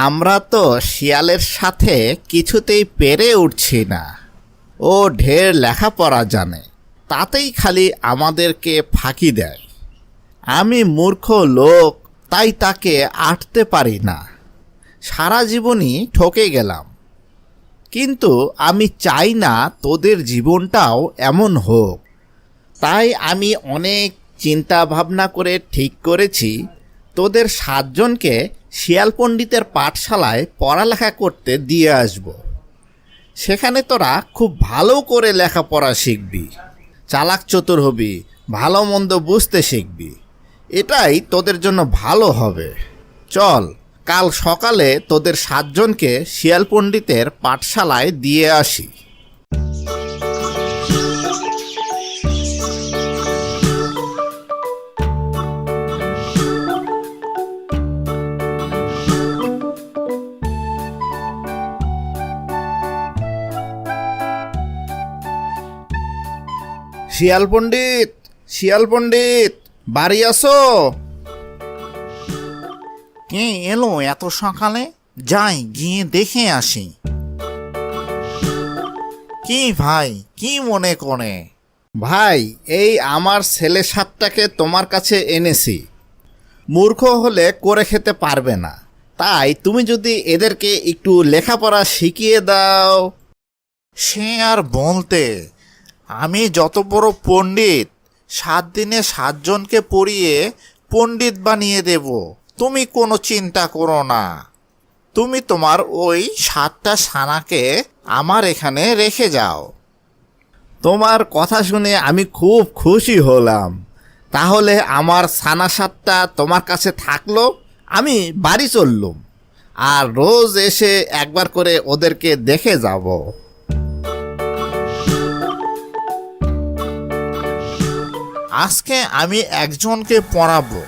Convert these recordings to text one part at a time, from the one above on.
আমরা তো শিয়ালের সাথে কিছুতেই পেরে উঠছি না। ও ঢের লেখাপড়া জানে, তাতেই খালি আমাদেরকে ফাঁকি দেয়। আমি মূর্খ লোক, তাই তাকে আটতে পারি না। সারা জীবনই ঠকে গেলাম। কিন্তু আমি চাই না তোদের জীবনটাও এমন হোক। তাই আমি অনেক চিন্তা ভাবনা করে ঠিক করেছি তোদের 7 জনকে শিয়াল পণ্ডিতের পাঠশালায় পড়ালেখা করতে দিয়ে আসব। সেখানে তোরা খুব ভালো করে লেখাপড়া শিখবি, চালাক চতুর হবি, ভালো মন্দ বুঝতে শিখবি। এটাই তোদের জন্য ভালো হবে। চল, কাল সকালে তোদের 7 জনকে শিয়াল পণ্ডিতের পাঠশালায় দিয়ে আসি। শিয়াল পণ্ডিত, শিয়াল পণ্ডিত, বাড়ি আসো। কে এলো এত সকালে? যাই গিয়ে দেখে আসি। কি ভাই, কি মনে করে? ভাই, এই আমার ছেলে 7টাকে তোমার কাছে এনেছি। মূর্খ হলে করে খেতে পারবে না, তাই তুমি যদি এদেরকে একটু লেখাপড়া শিখিয়ে দাও। সে আর বলতে, আমি যত বড় পণ্ডিত, 7 দিনে 7 জনকে পড়িয়ে পণ্ডিত বানিয়ে দেব। তুমি কোনো চিন্তা করো না। তুমি তোমার ওই 7টা ছানাকে আমার এখানে রেখে যাও। তোমার কথা শুনে আমি খুব খুশি হলাম। তাহলে আমার ছানা 7টা তোমার কাছে থাকলো, আমি বাড়ি চললুম। আর রোজ এসে একবার করে ওদেরকে দেখে যাব। আজকে আমি একজনকে পড়াবো।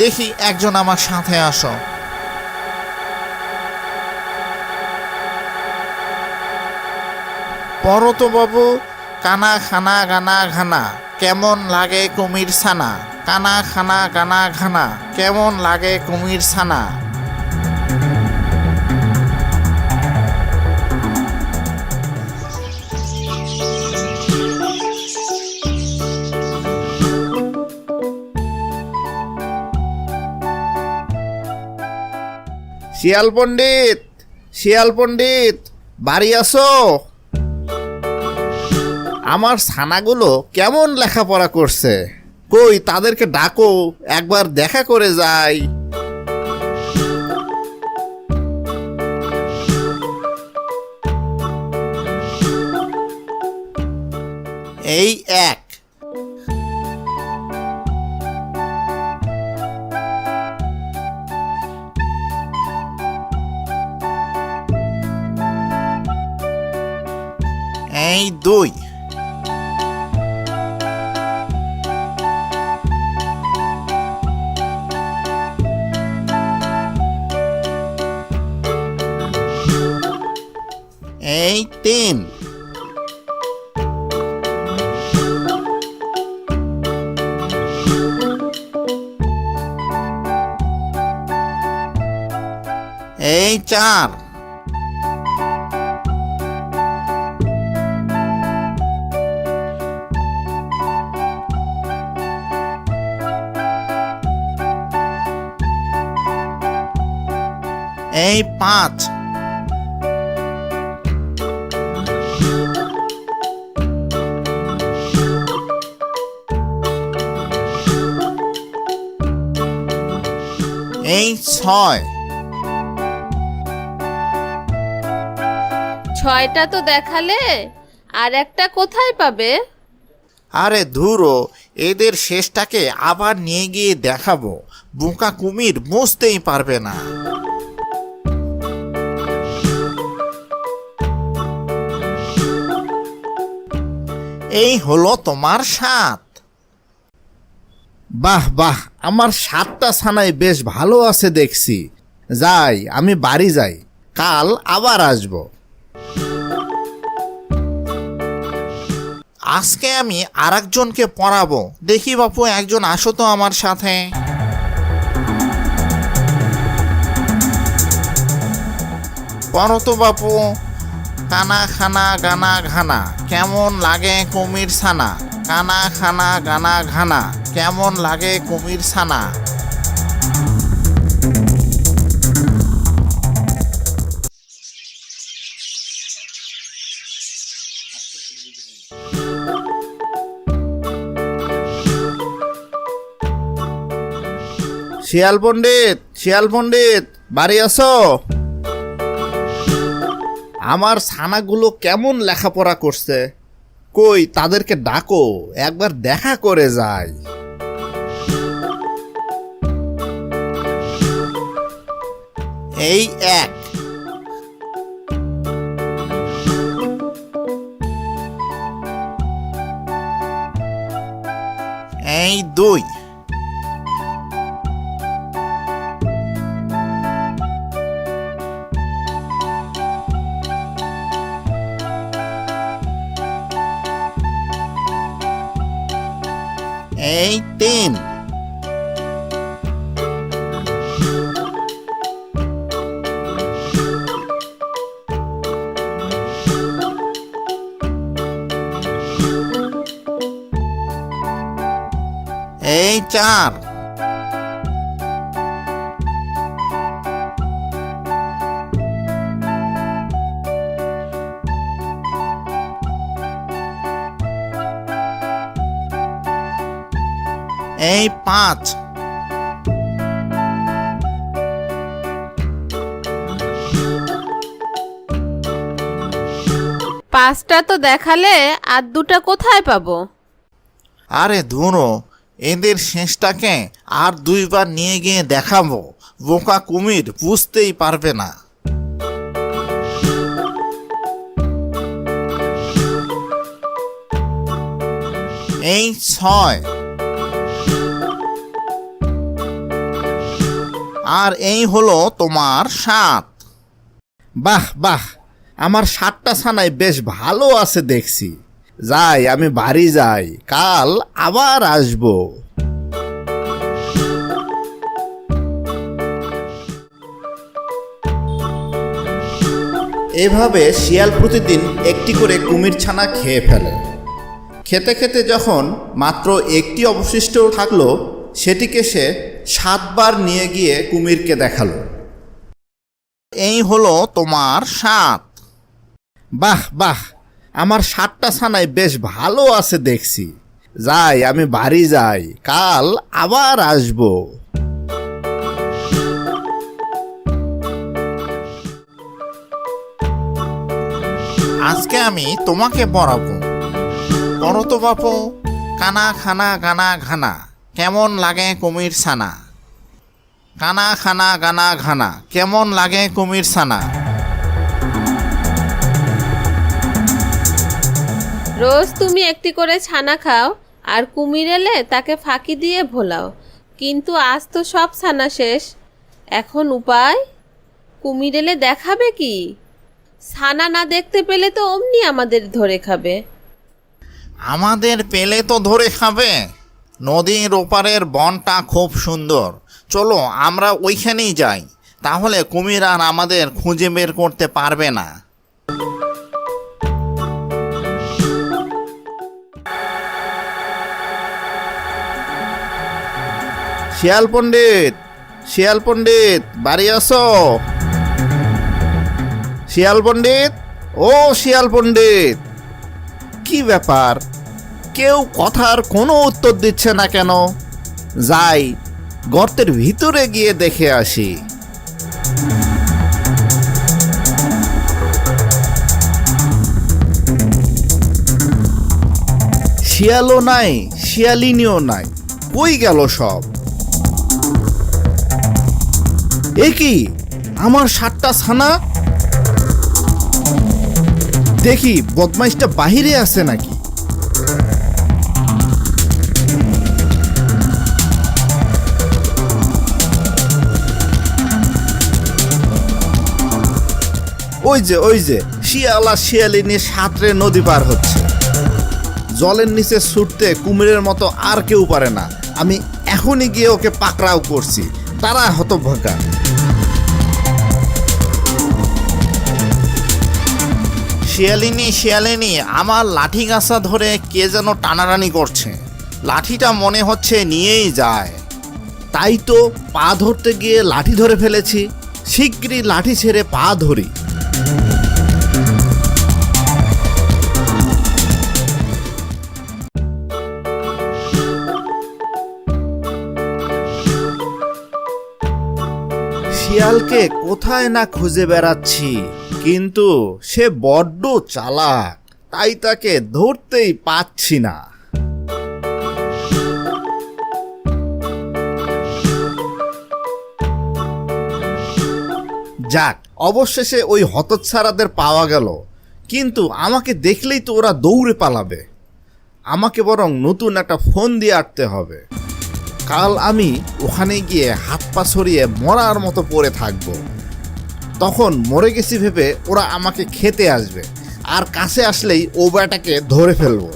দেখি একজন আমার সাথে আসো। পড়ো তো বাবু। কানা খানা গানা ঘানা, কেমন লাগে কুমির ছানা। কানা খানা গানা ঘানা, কেমন লাগে কুমির ছানা। শিয়াল পণ্ডিত, শিয়াল পণ্ডিত, বাড়ি আসো। আমার ছানাগুলো কেমন লেখাপড়া করছে? কই তাদেরকে ডাকো, একবার দেখা করে যাই। এই 1, এই 2, এই 3, এই 4, এই 5, এই 6। 6টা তো দেখালে, আর একটা কোথায় পাবে? আরে ধুরো, এদের শেষটাকে আবার নিয়ে গিয়ে দেখাবো। বোকা কুমির বুঝতেই পারবে না। এই হলো তোমার 7। বাহ বাহ, আমার 7টা ছানাই বেশ ভালো আছে দেখছি। যাই, আমি বাড়ি যাই, কাল আবার আসবো। আজকে আমি আরেকজনকে পড়াবো। দেখি বাপু, একজন আসো তো আমার সাথে। পরতো বাপু, কানা খানা গানা ঘানা, কেমন লাগে কুমির ছানা। কানা খানা গানা ঘানা, কেমন লাগে কুমির ছানা। শিয়াল পণ্ডিত, শিয়াল পণ্ডিত, বাড়ি আছো? আমার ছানাগুলো কেমন লেখাপড়া করছে, কই তাদেরকে ডাকো, একবার দেখা করে যাই। এই এক, এই দুই, এই তিন, এই চার, এই পাঁচ, পাঁচটা তো দেখালে, আর দুটা কোথায় পাবো? আরে ধুনো, এদের শেষটাকে আর দুইবার নিয়ে গিয়ে দেখাবো, বোকা কুমির বুঝতেই পারবে না। এই ছয়, আর এই হলো তোমার সাত। বাহ বাহ, আমার সাতটা ছানায় বেশ ভালো আছে দেখছি। যাই, আমি বাড়ি যাই, কাল আবার আসবো। এভাবে শিয়াল প্রতিদিন একটি করে কুমির ছানা খেয়ে ফেলে। খেতে খেতে যখন মাত্র একটি অবশিষ্ট থাকলো, সেটিকে সে 7 বার নিয়ে গিয়ে কুমিরকে দেখালো। এই হলো তোমার 7। বাহ বাহ, আমার 7টা ছানায় বেশ ভালো আছে দেখছি। যাই, আমি বাড়ি যাই, কাল আবার আসবো। আজকে আমি তোমাকে পড়াবো। পড়ো তো বাপু, কানা খানা গানা ঘানা, কেমন লাগে কুমির ছানা। কানা খানা গানা ঘানা, কেমন লাগে কুমির ছানা। রোজ তুমি একটি করে ছানা খাও, আর কুমির এলে তাকে ফাঁকি দিয়ে ভোলাও, কিন্তু আজ তো সব ছানা শেষ। এখন উপায়? কুমির এলে দেখাবে কি? ছানা না দেখতে পেলে তো অমনি আমাদের ধরে খাবে। আমাদের পেলে তো ধরে খাবে। নদীর ওপারের বনটা খুব সুন্দর, চলো আমরা ওইখানেই যাই, তাহলে কুমির আর আমাদের খুঁজে বের করতে পারবে না। শিয়াল পণ্ডিত, শিয়াল পণ্ডিত, বাড়ি আসো? শিয়াল পণ্ডিত, ও শিয়াল পণ্ডিত, কি ব্যাপার, কেউ কথার কোনো উত্তর দিচ্ছে না কেন? যাই, গর্তের ভিতরে গিয়ে দেখে আসি। শিয়ালও নাই, শিয়ালিনীও নাই, কই গেল সব? এ কি, আমার 7টা ছানা? দেখি বদমাইশটা বাহিরে আছে নাকি। ওই যে ওই যে শিয়াল আর শিয়ালিনী সাঁতরে নদী পার হচ্ছে। জলের নিচে ছুটতে কুমিরের মতো আর কেউ পারে না। আমি এখনই গিয়ে ওকে পাকড়াও করছি, তারা হতভাগা। শিয়ালিনী শিয়ালিনী, আমার লাঠি গাছা ধরে কে যেন টানাটানি করছে। লাঠিটা মনে হচ্ছে নিয়েই যায়। তাই তো পা ধরতে গিয়ে লাঠি ধরে ফেলেছি। শিগগিরই লাঠি ছেড়ে পা ধরি। শিয়ালকে কোথায় না খুঁজে বেড়াচ্ছি, কিন্তু সে বড্ড চালাক, তাই তাকে ধরতেই পাচ্ছি না। যাক, অবশেষে ওই হতচ্ছাড়াদের পাওয়া গেল, কিন্তু আমাকে দেখলেই তো ওরা দৌড়ে পালাবে। আমাকে বরং নতুন একটা ফোন দিয়ে আটতে হবে। কাল আমি ওখানে গিয়ে হাত পা ছড়িয়ে মরার মতো পড়ে থাকবো। তখন মরে গেছি ভেবে ওরা আমাকে খেতে আসবে, আর কাছে আসলেই ও বেটাকে ধরে ফেলবো।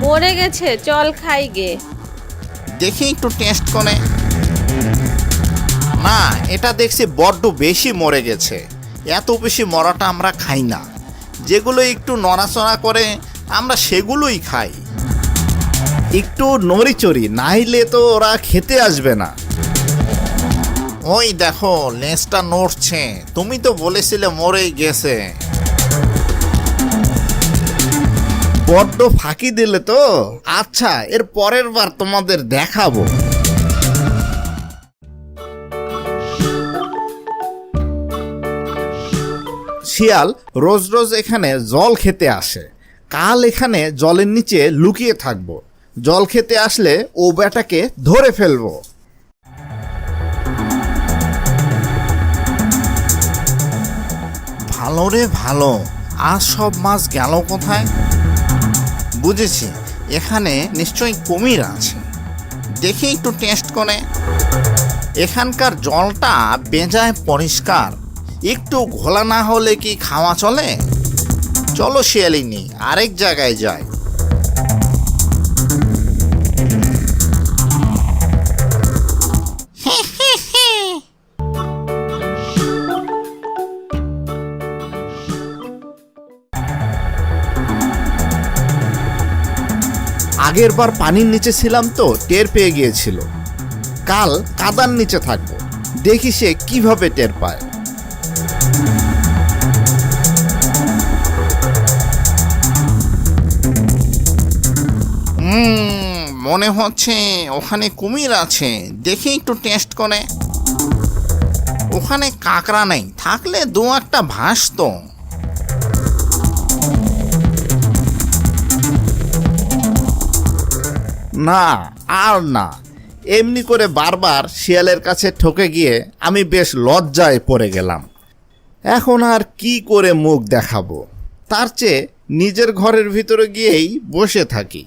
মরে গেছে, চল খাই গে। দেখি একটু টেস্ট করে। না, এটা দেখছি বড্ড বেশি মরে গেছে। এত বেশি মরাটা আমরা খাই না। যেগুলো একটু নড়াচড়া করে আমরা সেগুলোই খাই। একটু নড়িচড়ি, নাইলে তো ওরা খেতে আসবে না। ওই দেখো, লেজটা নড়ছে। তুমি তো বলেছিলে মরেই গেছে। বড্ড ফাঁকি দিলে তো। আচ্ছা, এর পরের বার তোমাদের দেখাবো। শিয়াল রোজ রোজ এখানে জল খেতে আসে। কাল এখানে জলের নিচে লুকিয়ে থাকবো। জল খেতে আসলে ও বেটাকে ধরে ফেলবো। ভালো রে ভালো, আজ সব মাছ গেল কোথায়? বুঝেছি, এখানে নিশ্চয়ই কুমির আছে। দেখি একটু টেস্ট করে। এখানকার জলটা বেজায় পরিষ্কার। একটু ঘোলা না হলে কি খাওয়া চলে? চলো শিয়ালিনী, আরেক জায়গায় যাই। আগের বার পানির নিচে ছিলাম তো টের পেয়ে গিয়েছিল। কাল কাদার নিচে থাকবো, দেখি সে কিভাবে টের পায়। মনে হচ্ছে ওখানে কুমির আছে। দেখি একটু টেস্ট করে। ওখানে কাঁকড়া নেই, থাকলে দু একটা ভাসতো। না, আর না। এমনি করে বারবার শিয়ালের কাছে ঠকে গিয়ে আমি বেশ লজ্জায় পড়ে গেলাম। এখন আর কি করে মুখ দেখাবো? তার চেয়ে নিজের ঘরের ভিতরে গিয়েই বসে থাকি।